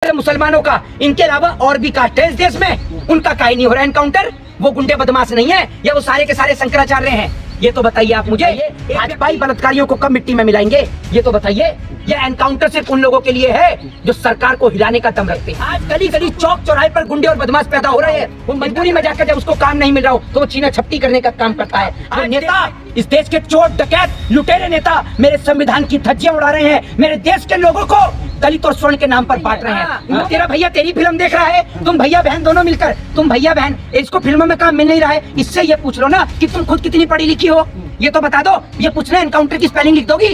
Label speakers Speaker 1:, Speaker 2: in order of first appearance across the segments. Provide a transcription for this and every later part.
Speaker 1: मुसलमानों का, इनके अलावा और भी कास्ट है इस देश में, उनका काहे नहीं हो रहा एनकाउंटर? वो गुंडे बदमाश नहीं है या वो सारे के सारे शंकराचार्य हैं? ये तो बताइए आप मुझे। भाजपाई बलात्कारियों को कब मिट्टी में मिलाएंगे, ये तो बताइए। ये एनकाउंटर सिर्फ उन लोगों के लिए है जो सरकार को हिलाने का दम रखते हैं। आज गली गली चौक चौराहे पर गुंडे और बदमाश पैदा हो रहे हैं। वो मजबूरी में जाकर जब उसको काम नहीं मिल रहा हो तो वो छीना झपटी करने का काम करता है। आज नेता, इस देश के चोर डकैत लुटेरे नेता मेरे संविधान की धज्जियां उड़ा रहे हैं, मेरे देश के लोगों को दलित और स्वर्ण के नाम पर बांट रहे हैं। तेरा भैया तेरी फिल्म देख रहा है, तुम भैया बहन दोनों मिलकर, तुम भैया बहन, इसको फिल्मों में काम मिल नहीं रहा है, इससे ये पूछ लो ना कि तुम खुद कितनी पढ़ी लिखी हो, ये तो बता दो। ये पूछ रहे एनकाउंटर की स्पेलिंग लिख दोगी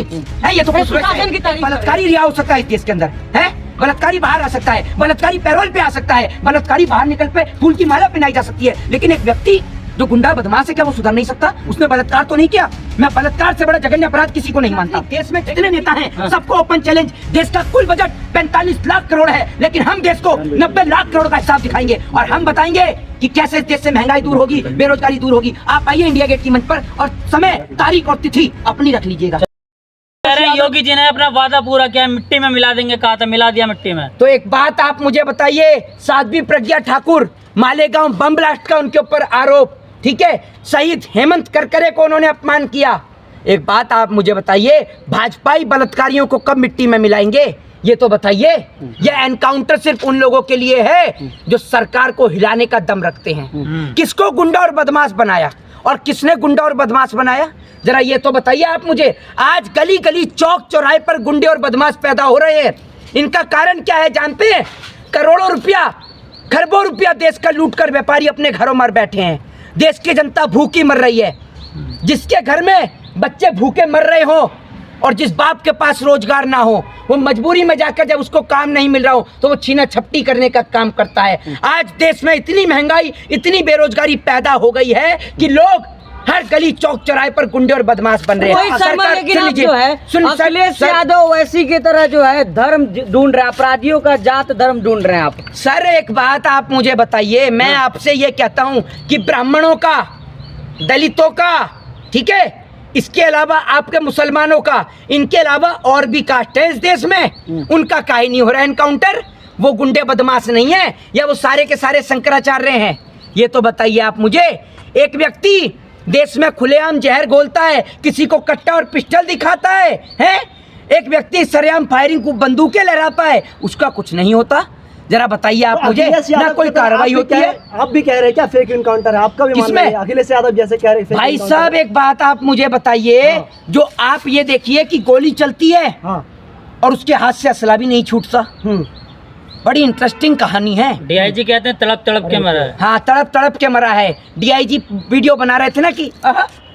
Speaker 1: है? ये तो बलात्कारी रिहा हो सकता है इस देश के अंदर है, बलात्कारी बाहर आ सकता है, बलात्कारी पैरोल पे आ सकता है, बलात्कारी बाहर निकल पे फूल की माला पहनाई जा सकती है, लेकिन एक व्यक्ति जो गुंडा बदमाश है क्या वो सुधर नहीं सकता? उसने बलात्कार तो नहीं किया। मैं बलात्कार से बड़ा जघन्य अपराध किसी को नहीं मानता। देश में जितने नेता हैं सबको ओपन चैलेंज। देश का कुल बजट 45 लाख करोड़ है, लेकिन हम देश को 90 लाख करोड़ का हिसाब दिखाएंगे और हम बताएंगे कि कैसे देश से महंगाई दूर होगी, बेरोजगारी दूर होगी। आप आइए इंडिया गेट की मंच पर और समय, तारीख और तिथि अपनी रख लीजिएगा।
Speaker 2: योगी जी ने अपना वादा पूरा किया, मिट्टी में मिला देंगे कहा था, मिला दिया मिट्टी में।
Speaker 1: तो एक बात आप मुझे बताइए, साध्वी प्रज्ञा ठाकुर, मालेगांव बम ब्लास्ट का उनके ऊपर आरोप, ठीक है, शहीद हेमंत करकरे को उन्होंने अपमान किया। एक बात आप मुझे बताइए, भाजपाई बलात्कारियों को कब मिट्टी में मिलाएंगे, ये तो बताइए। ये एनकाउंटर सिर्फ उन लोगों के लिए है जो सरकार को हिलाने का दम रखते हैं। किसको गुंडा और बदमाश बनाया और किसने गुंडा और बदमाश बनाया, जरा ये तो बताइए आप मुझे। आज गली गली चौक चौराहे पर गुंडे और बदमाश पैदा हो रहे हैं। इनका कारण क्या है जानते हैं? करोड़ों रुपया, खरबों रुपया देश का लूट कर व्यापारी अपने घरों में बैठे हैं। देश की जनता भूखी मर रही है। जिसके घर में बच्चे भूखे मर रहे हो और जिस बाप के पास रोजगार ना हो, वो मजबूरी में जाकर जब उसको काम नहीं मिल रहा हो तो वो छीना झपटी करने का काम करता है। आज देश में इतनी महंगाई, इतनी बेरोजगारी पैदा हो गई है कि लोग हर गली चौक चौराहे पर गुंडे और बदमाश बन रहे हैं।
Speaker 3: सरकार जो है अखिलेश यादव वैसी की तरह जो है धर्म ढूंढ रहे हैं, अपराधियों का जात धर्म ढूंढ रहे हैं आप।
Speaker 1: सर एक बात आप मुझे बताइए, मैं आपसे ये कहता हूँ कि ब्राह्मणों का, दलितों का, ठीक है, इसके अलावा आपके मुसलमानों का, इनके अलावा और भी कास्ट है इस देश में, उनका काहे नहीं हो रहा एनकाउंटर? वो गुंडे बदमाश नहीं है या वो सारे के सारे शंकराचार्य हैं? ये तो बताइए आप मुझे। एक व्यक्ति देश में खुलेआम जहर घोलता है, किसी को कट्टा और पिस्टल दिखाता है, हैं? एक व्यक्ति सरेआम फायरिंग को बंदूकें लहराता है, उसका कुछ नहीं होता। जरा बताइए आप मुझे, ना कोई कार्रवाई होती है।
Speaker 4: आप भी कह रहे हैं क्या फेक एनकाउंटर है? आपका भी मानना है अखिलेश यादव जैसे कह रहे हैं?
Speaker 1: भाई साहब एक बात आप मुझे बताइए, जो आप ये देखिए कि गोली चलती है और उसके हाथ से असला भी नहीं छूटता। बड़ी इंटरेस्टिंग कहानी है।
Speaker 2: डीआईजी कहते हैं तड़प तड़प के मरा है।
Speaker 1: हाँ, तड़प तड़प के मरा है। डीआईजी वीडियो बना रहे थे ना कि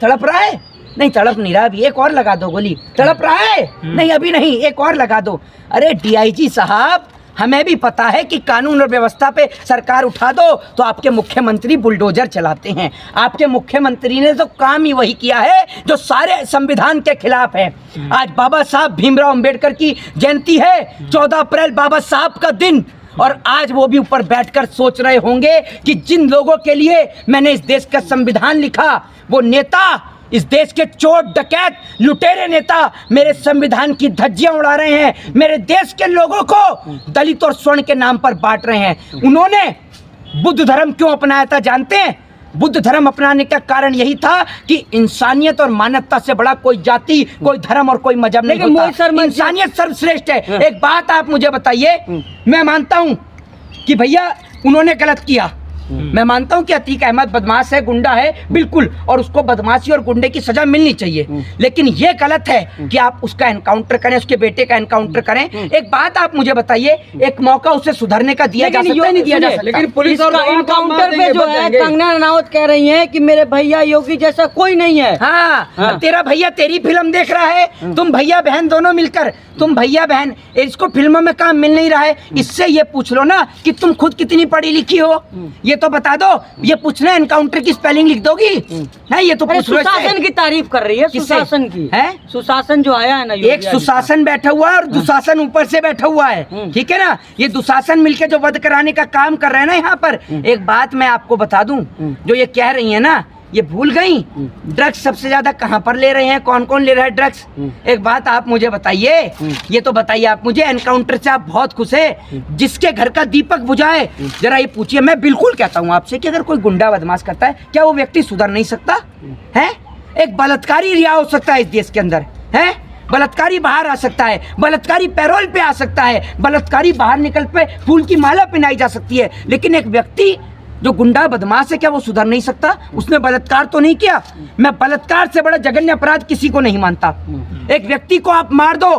Speaker 1: तड़प रहा है, नहीं तड़प नहीं रहा, अभी एक और लगा दो गोली। तड़प रहा है, नहीं अभी नहीं, एक और लगा दो। अरे डीआईजी साहब, हमें भी पता है कि कानून और व्यवस्था पे सरकार उठा दो तो आपके मुख्यमंत्री बुलडोजर चलाते हैं। आपके मुख्यमंत्री ने तो काम ही वही किया है जो सारे संविधान के खिलाफ है। आज बाबा साहब भीमराव अंबेडकर की जयंती है, 14 अप्रैल बाबा साहब का दिन, और आज वो भी ऊपर बैठकर सोच रहे होंगे कि जिन लोगों के लिए मैंने इस देश का संविधान लिखा, वो नेता, इस देश के चोर डकैत लुटेरे नेता मेरे संविधान की धज्जियां उड़ा रहे हैं, मेरे देश के लोगों को दलित और स्वर्ण के नाम पर बांट रहे हैं। उन्होंने बुद्ध धर्म क्यों अपनाया था जानते हैं? बुद्ध धर्म अपनाने का कारण यही था कि इंसानियत और मानवता से बड़ा कोई जाति, कोई धर्म और कोई मजहब नहीं होता। इंसानियत सर्वश्रेष्ठ है। एक बात आप मुझे बताइए, मैं मानता हूं कि भैया उन्होंने गलत किया, मैं मानता हूं कि अतीक अहमद बदमाश है, गुंडा है, बिल्कुल, और उसको बदमाशी और गुंडे की सजा मिलनी चाहिए, लेकिन ये गलत है कि आप उसका एनकाउंटर करें, उसके बेटे का एनकाउंटर करें। एक बात आप मुझे बताइए, एक मौका उसे सुधरने का दिया जा सकता है, नहीं दिया जा सकता?
Speaker 3: लेकिन पुलिस और एनकाउंटर पे जो है कंगना रनावत कह रही है कि मेरे भैया योगी जैसा कोई नहीं है।
Speaker 1: हाँ, तेरा भैया तेरी फिल्म देख रहा है, तुम भैया बहन दोनों मिलकर, तुम भैया बहन, इसको फिल्मों में काम मिल नहीं रहा है, इससे ये पूछ लो ना कि तुम खुद कितनी पढ़ी लिखी हो, ये तो बता दो। ये पूछना एनकाउंटर की स्पेलिंग लिख दोगी? नहीं, ये तो
Speaker 3: सुशासन की तारीफ कर रही है, सुशासन की है। सुशासन जो आया है ना,
Speaker 1: एक सुशासन बैठा हुआ है और दुशासन ऊपर से बैठा हुआ है, ठीक है ना? ये दुशासन मिलके जो वध कराने का काम कर रहे हैं ना यहाँ पर। एक बात मैं आपको बता दूं, जो ये कह रही है ना ये भूल गई ड्रग्स सबसे ज्यादा कहाँ पर ले रहे हैं, कौन कौन ले रहा है ड्रग्स? एक बात आप मुझे बताइए, ये तो बताइए आप मुझे, एनकाउंटर से आप बहुत खुश है, जिसके घर का दीपक बुझाए जरा ये पूछिए। मैं बिल्कुल कहता हूँ आपसे कि अगर कोई गुंडा बदमाश करता है, क्या वो व्यक्ति सुधर नहीं सकता है? एक बलात्कारी रिहा हो सकता है इस देश के अंदर है, बलात्कारी बाहर आ सकता है, बलात्कारी पैरोल पे आ सकता है, बलात्कारी बाहर निकल पे फूल की माला पहनाई जा सकती है, लेकिन एक व्यक्ति जो गुंडा बदमाश है क्या वो सुधर नहीं सकता? उसने बलात्कार तो नहीं किया। मैं बलात्कार से बड़ा जघन्य अपराध किसी को नहीं मानता। एक व्यक्ति को आप मार दो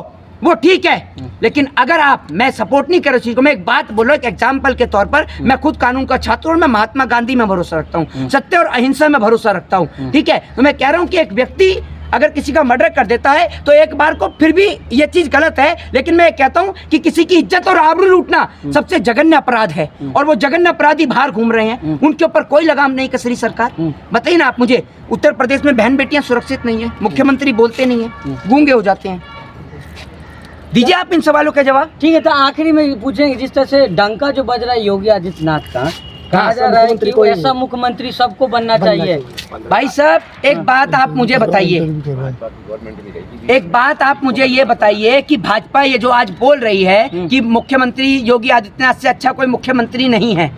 Speaker 1: वो ठीक है, लेकिन अगर आप, मैं सपोर्ट नहीं कर रहा चीज को, मैं एक बात बोल रहा हूँ, एक एग्जाम्पल के तौर पर, मैं खुद कानून का छात्र और मैं महात्मा गांधी में भरोसा रखता हूँ, सत्य और अहिंसा में भरोसा रखता हूँ, ठीक है? तो मैं कह रहा हूँ कि एक व्यक्ति अगर किसी का मर्डर कर देता है तो एक बार को फिर भी ये चीज गलत है, लेकिन मैं कहता हूं कि किसी की इज्जत और आबरू लूटना सबसे जघन्य अपराध है, और वो जघन्य अपराधी बाहर घूम रहे हैं, उनके ऊपर कोई लगाम नहीं कस रही सरकार। बताइए ना आप मुझे, उत्तर प्रदेश में बहन बेटियां सुरक्षित नहीं है, मुख्यमंत्री बोलते नहीं है, गूंगे हो जाते हैं। दीजिए आप इन सवालों का जवाब।
Speaker 3: ठीक है, तो आखिरी में पूछेंगे, जिस तरह से डंका जो बज रहा है योगी आदित्यनाथ का, कहा जा रहा है कि ऐसा मुख्यमंत्री सबको बनना चाहिए।
Speaker 1: भाई साहब एक बात आप मुझे बताइए, एक बात आप मुझे ये बताइए कि भाजपा ये जो आज बोल रही है कि मुख्यमंत्री योगी आदित्यनाथ से अच्छा कोई मुख्यमंत्री नहीं है,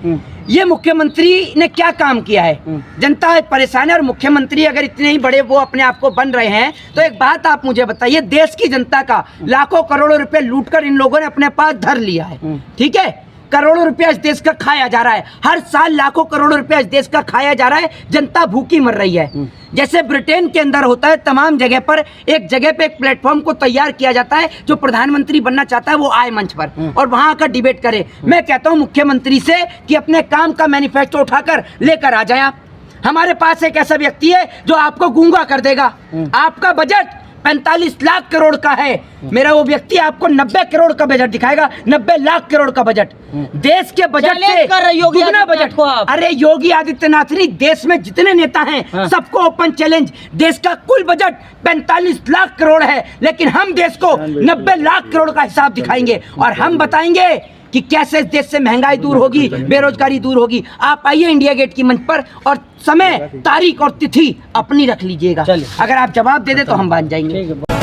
Speaker 1: ये मुख्यमंत्री ने क्या काम किया है? जनता परेशान है और मुख्यमंत्री अगर इतने ही बड़े वो अपने आप को बन रहे हैं, तो एक बात आप मुझे बताइए, देश की जनता का लाखों करोड़ों रुपए लूटकर इन लोगों ने अपने पास धर लिया है, ठीक है? करोड़ों रुपया इस देश का खाया जा रहा है, हर साल लाखों करोड़ों रुपया इस देश का खाया जा रहा है, जनता भूखी मर रही है। जैसे ब्रिटेन के अंदर होता है, तमाम जगह पर एक जगह पे एक प्लेटफॉर्म को तैयार किया जाता है, जो प्रधानमंत्री बनना चाहता है वो आए मंच पर और वहां आकर डिबेट करे। मैं कहता हूं मुख्यमंत्री से कि अपने काम का मैनिफेस्टो उठाकर लेकर आ जाए आप। हमारे पास एक ऐसा व्यक्ति है जो आपको गूंगा कर देगा। आपका बजट 45 लाख करोड़ का है, मेरा वो व्यक्ति आपको 90 करोड़ का बजट दिखाएगा, 90 लाख करोड़ का बजट, देश के बजट से दुगना बजट को आप। अरे योगी आदित्यनाथ नहीं, देश में जितने नेता हैं सबको ओपन चैलेंज, देश का कुल बजट 45 लाख करोड़ है, लेकिन हम देश को 90 लाख करोड़ का हिसाब दिखाएंगे और हम बताएंगे कि कैसे इस देश से महंगाई दूर होगी, बेरोजगारी दूर होगी। आप आइए इंडिया गेट की मंच पर और समय, तारीख और तिथि अपनी रख लीजिएगा। अगर आप जवाब दे दे तो हम मान जाएंगे।